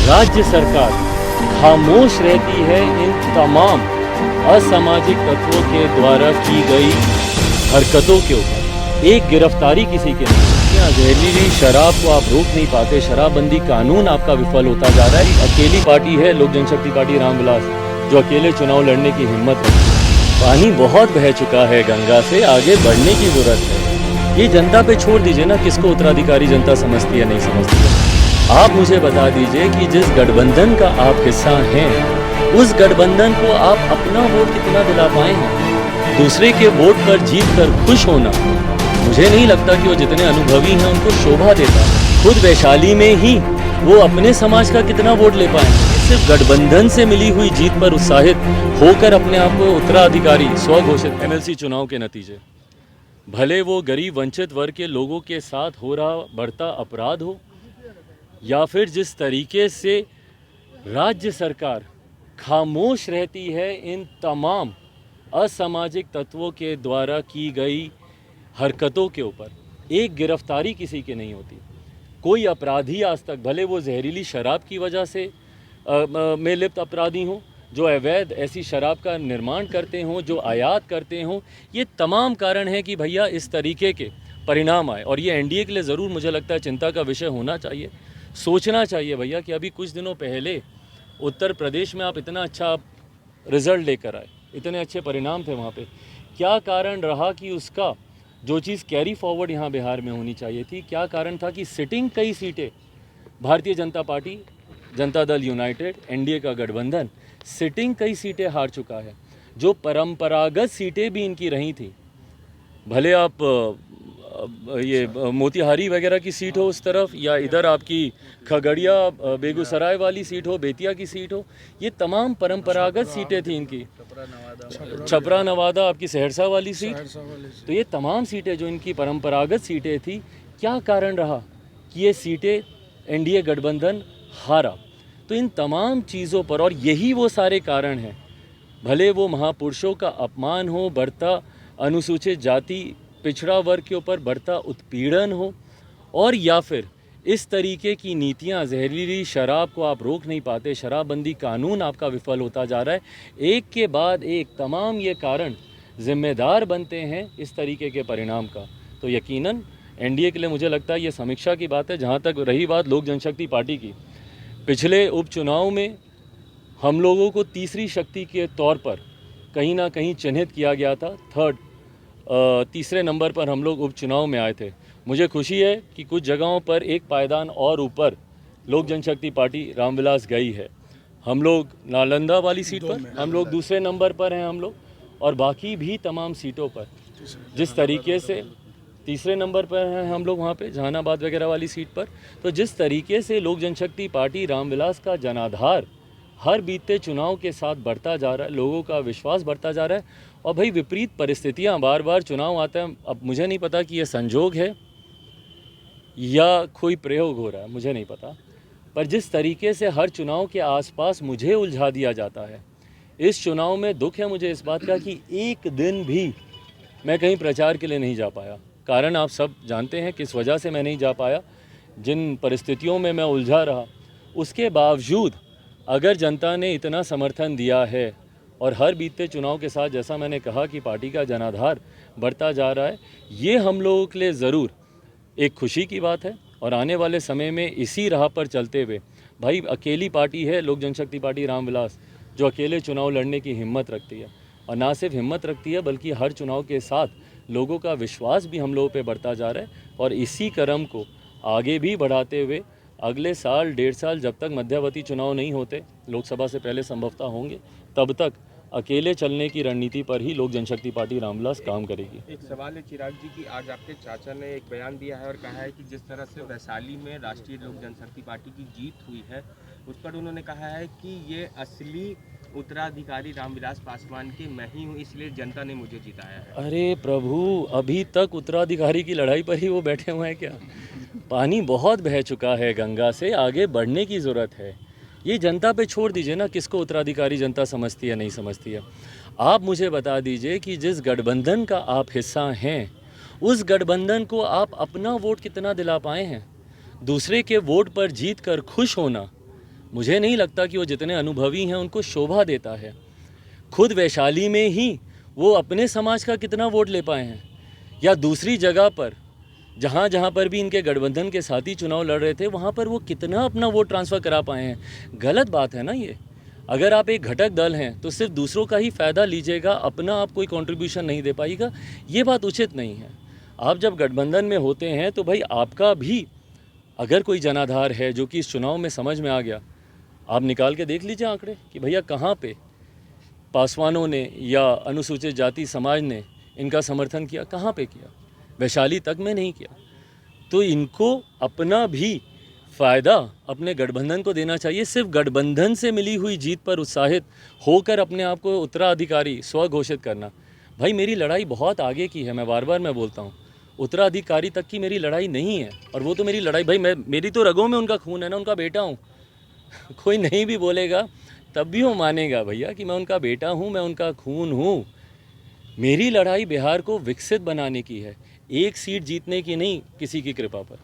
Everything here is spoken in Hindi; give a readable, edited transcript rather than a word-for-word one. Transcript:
राज्य सरकार खामोश रहती है इन तमाम असामाजिक तत्वों के द्वारा की गई हरकतों के ऊपर। एक गिरफ्तारी किसी के नहीं। यहाँ जहरीली शराब को आप रोक नहीं पाते, शराबबंदी कानून आपका विफल होता जा रहा है। अकेली पार्टी है लोक जनशक्ति पार्टी रामविलास जो अकेले चुनाव लड़ने की हिम्मत रखती है। पानी बहुत बह चुका है गंगा से, आगे बढ़ने की जरूरत है। ये जनता पे छोड़ दीजिए ना, किसको उत्तराधिकारी जनता समझती है नहीं समझती है। आप मुझे बता दीजिए कि जिस गठबंधन का आप हिस्सा हैं, उस गठबंधन को आप अपना वोट कितना दिला पाए हैं। दूसरे के वोट पर जीत कर खुश होना, मुझे नहीं लगता कि वो जितने अनुभवी हैं उनको शोभा देता। खुद वैशाली में ही वो अपने समाज का कितना वोट ले पाए। सिर्फ गठबंधन से मिली हुई जीत पर उत्साहित होकर अपने आप को उत्तराधिकारी स्वघोषित। एमएलसी चुनाव के नतीजे, भले वो गरीब वंचित वर्ग के लोगों के साथ हो रहा बढ़ता अपराध हो, या फिर जिस तरीके से राज्य सरकार खामोश रहती है इन तमाम असामाजिक तत्वों के द्वारा की गई हरकतों के ऊपर। एक गिरफ्तारी किसी के नहीं होती। कोई अपराधी आज तक, भले वो जहरीली शराब की वजह से में लिप्त अपराधी हों, जो अवैध ऐसी शराब का निर्माण करते हों, जो आयात करते हों, ये तमाम कारण हैं कि भैया इस तरीके के परिणाम आए। और ये एनडीए के लिए ज़रूर मुझे लगता है चिंता का विषय होना चाहिए। सोचना चाहिए भैया कि अभी कुछ दिनों पहले उत्तर प्रदेश में आप इतना अच्छा रिज़ल्ट लेकर आए, इतने अच्छे परिणाम थे वहाँ पे। क्या कारण रहा कि उसका जो चीज़ कैरी फॉरवर्ड यहाँ बिहार में होनी चाहिए थी, क्या कारण था कि सिटिंग कई सीटें Bharatiya Janata party, Janata Dal United, NDA का गठबंधन सिटिंग कई सीटें हार चुका है। जो परंपरागत सीटें भी इनकी रही थी, भले आप ये मोतिहारी वगैरह की सीट हो उस तरफ, या इधर आपकी खगड़िया बेगूसराय वाली सीट हो, बेतिया की सीट हो, ये तमाम परंपरागत सीटें थी इनकी। छपरा नवादा आपकी सहरसा वाली सीट, तो ये तमाम सीटें जो इनकी परंपरागत सीटें थी, क्या कारण रहा कि ये सीटें एनडीए गठबंधन हारा। तो इन तमाम चीज़ों पर, और यही वो सारे कारण हैं, भले वो महापुरुषों का अपमान हो, बढ़ता अनुसूचित जाति पिछड़ा वर्ग के ऊपर बढ़ता उत्पीड़न हो, और या फिर इस तरीके की नीतियां, जहरीली शराब को आप रोक नहीं पाते, शराबबंदी कानून आपका विफल होता जा रहा है। एक के बाद एक तमाम ये कारण जिम्मेदार बनते हैं इस तरीके के परिणाम का। तो यकीनन एनडीए के लिए मुझे लगता है ये समीक्षा की बात है। जहाँ तक रही बात लोक जनशक्ति पार्टी की, पिछले उपचुनाव में हम लोगों को तीसरी शक्ति के तौर पर कहीं ना कहीं चिन्हित किया गया था। तीसरे नंबर पर हम लोग उपचुनाव में आए थे। मुझे खुशी है कि कुछ जगहों पर एक पायदान और ऊपर लोक जनशक्ति पार्टी रामविलास गई है। हम लोग नालंदा वाली सीट पर हम लोग दूसरे नंबर पर हैं हम लोग, और बाकी भी तमाम सीटों पर जिस तरीके से तीसरे नंबर पर हैं हम लोग वहाँ पे जहानाबाद वगैरह वाली सीट पर। तो जिस तरीके से लोक जनशक्ति पार्टी रामविलास का जनाधार हर बीतते चुनाव के साथ बढ़ता जा रहा है, लोगों का विश्वास बढ़ता जा रहा है। और भाई विपरीत परिस्थितियां, बार बार चुनाव आता है। अब मुझे नहीं पता कि ये संजोग है या कोई प्रयोग हो रहा है, मुझे नहीं पता, पर जिस तरीके से हर चुनाव के आसपास मुझे उलझा दिया जाता है, इस चुनाव में दुख है मुझे इस बात का कि एक दिन भी मैं कहीं प्रचार के लिए नहीं जा पाया। कारण आप सब जानते हैं किस वजह से मैं नहीं जा पाया, जिन परिस्थितियों में मैं उलझा रहा। उसके बावजूद अगर जनता ने इतना समर्थन दिया है, और हर बीतते चुनाव के साथ जैसा मैंने कहा कि पार्टी का जनाधार बढ़ता जा रहा है, ये हम लोगों के लिए ज़रूर एक खुशी की बात है। और आने वाले समय में इसी राह पर चलते हुए, भाई अकेली पार्टी है लोक जनशक्ति पार्टी रामविलास जो अकेले चुनाव लड़ने की हिम्मत रखती है, और ना सिर्फ हिम्मत रखती है बल्कि हर चुनाव के साथ लोगों का विश्वास भी हम लोगों पे बढ़ता जा रहा है। और इसी क्रम को आगे भी बढ़ाते हुए अगले साल 1.5 साल जब तक मध्यावधि चुनाव नहीं होते, लोकसभा से पहले संभवतः होंगे, तब तक अकेले चलने की रणनीति पर ही लोक जनशक्ति पार्टी रामविलास काम करेगी। एक सवाल है चिराग जी की, आज आपके चाचा ने एक बयान दिया है और कहा है कि जिस तरह से वैशाली में राष्ट्रीय लोक जनशक्ति पार्टी की जीत हुई है, उस पर उन्होंने कहा है कि ये असली उत्तराधिकारी रामविलास पासवान के मैं ही हूँ, इसलिए जनता ने मुझे जिताया है। अरे प्रभु, अभी तक उत्तराधिकारी की लड़ाई पर ही वो बैठे हुए हैं क्या? पानी बहुत बह चुका है गंगा से, आगे बढ़ने की ज़रूरत है। ये जनता पे छोड़ दीजिए ना, किसको उत्तराधिकारी जनता समझती है नहीं समझती है। आप मुझे बता दीजिए कि जिस गठबंधन का आप हिस्सा हैं, उस गठबंधन को आप अपना वोट कितना दिला पाए हैं। दूसरे के वोट पर जीत कर खुश होना, मुझे नहीं लगता कि वो जितने अनुभवी हैं उनको शोभा देता है। खुद वैशाली में ही वो अपने समाज का कितना वोट ले पाए हैं, या दूसरी जगह पर जहाँ जहाँ पर भी इनके गठबंधन के साथी चुनाव लड़ रहे थे वहाँ पर वो कितना अपना वोट ट्रांसफ़र करा पाए हैं। गलत बात है ना ये। अगर आप एक घटक दल हैं तो सिर्फ दूसरों का ही फ़ायदा लीजिएगा, अपना आप कोई कंट्रीब्यूशन नहीं दे पाएगा, ये बात उचित नहीं है। आप जब गठबंधन में होते हैं तो भाई आपका भी अगर कोई जनाधार है जो कि इस चुनाव में समझ में आ गया, आप निकाल के देख लीजिए आंकड़े कि भैया कहाँ पे पासवानों ने या अनुसूचित जाति समाज ने इनका समर्थन किया, कहाँ पे किया। वैशाली तक में नहीं किया। तो इनको अपना भी फ़ायदा अपने गठबंधन को देना चाहिए। सिर्फ गठबंधन से मिली हुई जीत पर उत्साहित होकर अपने आप को उत्तराधिकारी स्वघोषित करना, भाई मेरी लड़ाई बहुत आगे की है। मैं बार बार बोलता हूँ, उत्तराधिकारी तक की मेरी लड़ाई नहीं है। और वो तो मेरी लड़ाई भाई मेरी तो रगों में उनका खून है ना, उनका बेटा हूँ। कोई नहीं भी बोलेगा तब भी वो मानेगा भैया कि मैं उनका बेटा हूँ, मैं उनका खून हूँ। मेरी लड़ाई बिहार को विकसित बनाने की है, एक सीट जीतने की नहीं, किसी की कृपा पर।